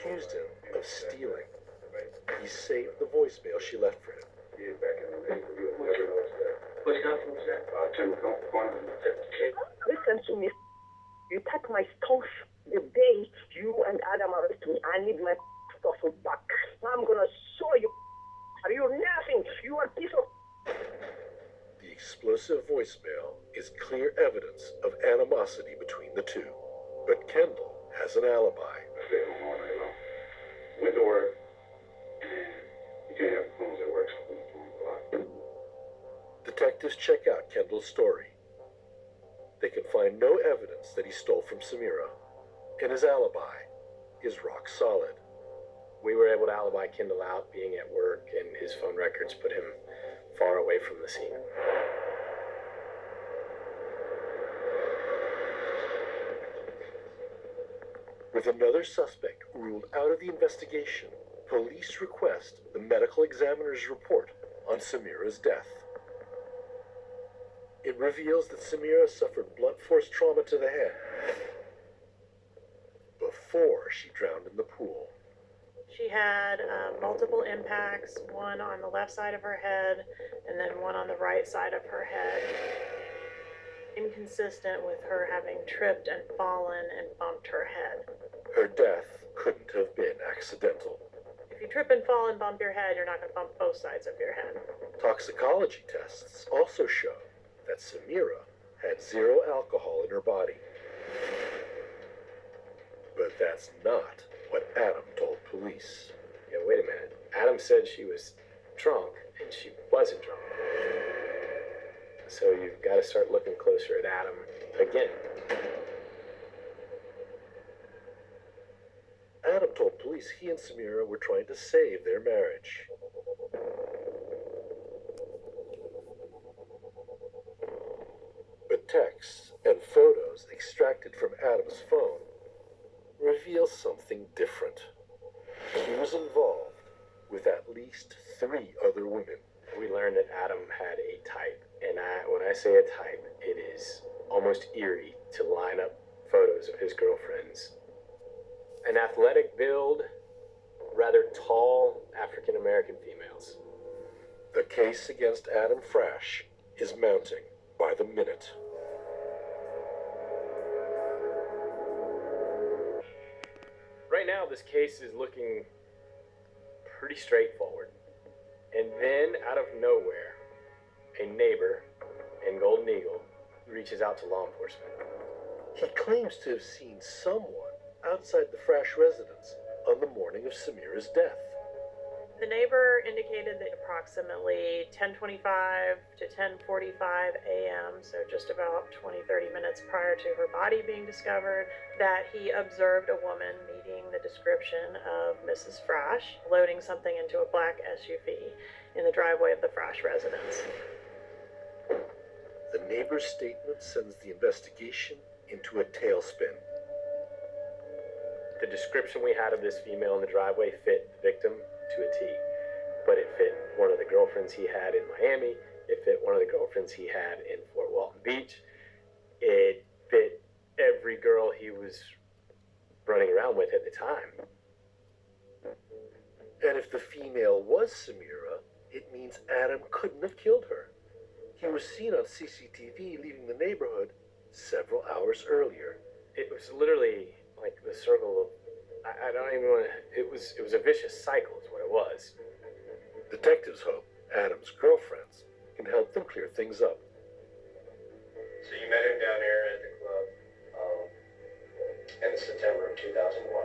accused him of stealing. He saved the voicemail she left for him. Listen to me. You took my stuff the day you and Adam arrested me. I need my stuff back. I'm gonna show you. Are you laughing? You are a piece of. The explosive voicemail is clear evidence of animosity between the two. But Kendall has an alibi. Went to work. You can't have phones at work. Detectives check out Kendall's story. They can find no evidence that he stole from Simera, and his alibi is rock solid. We were able to alibi Kendall out being at work, and his phone records put him far away from the scene. With another suspect ruled out of the investigation, police request the medical examiner's report on Simera's death. It reveals that Simera suffered blunt force trauma to the head before she drowned in the pool. She had multiple impacts, one on the left side of her head and then one on the right side of her head. Inconsistent with her having tripped and fallen and bumped her head. Her death couldn't have been accidental. If you trip and fall and bump your head, you're not going to bump both sides of your head. Toxicology tests also show that Simera had 0 alcohol in her body. But that's not what Adam told police. Yeah, wait a minute. Adam said she was drunk, and she wasn't drunk. So you've got to start looking closer at Adam again. Adam told police he and Simera were trying to save their marriage. But texts and photos extracted from Adam's phone reveal something different. He was involved with at least 3 other women. We learned that Adam had a type. And when I say a type, it is almost eerie to line up photos of his girlfriends. An athletic build, rather tall African-American females. The case against Adam Fracsch is mounting by the minute. Right now, this case is looking pretty straightforward. And then, out of nowhere, a neighbor in Golden Eagle reaches out to law enforcement. He claims to have seen someone outside the Fracsch residence on the morning of Simera's death. The neighbor indicated that approximately 10:25 to 10:45 a.m., so just about 20-30 minutes prior to her body being discovered, that he observed a woman meeting the description of Mrs. Fracsch loading something into a black SUV in the driveway of the Fracsch residence. The neighbor's statement sends the investigation into a tailspin. The description we had of this female in the driveway fit the victim to a T, but it fit one of the girlfriends he had in Miami, it fit one of the girlfriends he had in Fort Walton Beach, it fit every girl he was running around with at the time. And if the female was Simera, it means Adam couldn't have killed her. He was seen on CCTV leaving the neighborhood several hours earlier. It was literally like the circle of, I don't even want to, it was a vicious cycle is what it was. Detectives hope Adam's girlfriends can help them clear things up. So you met him down here at the club in September of 2001.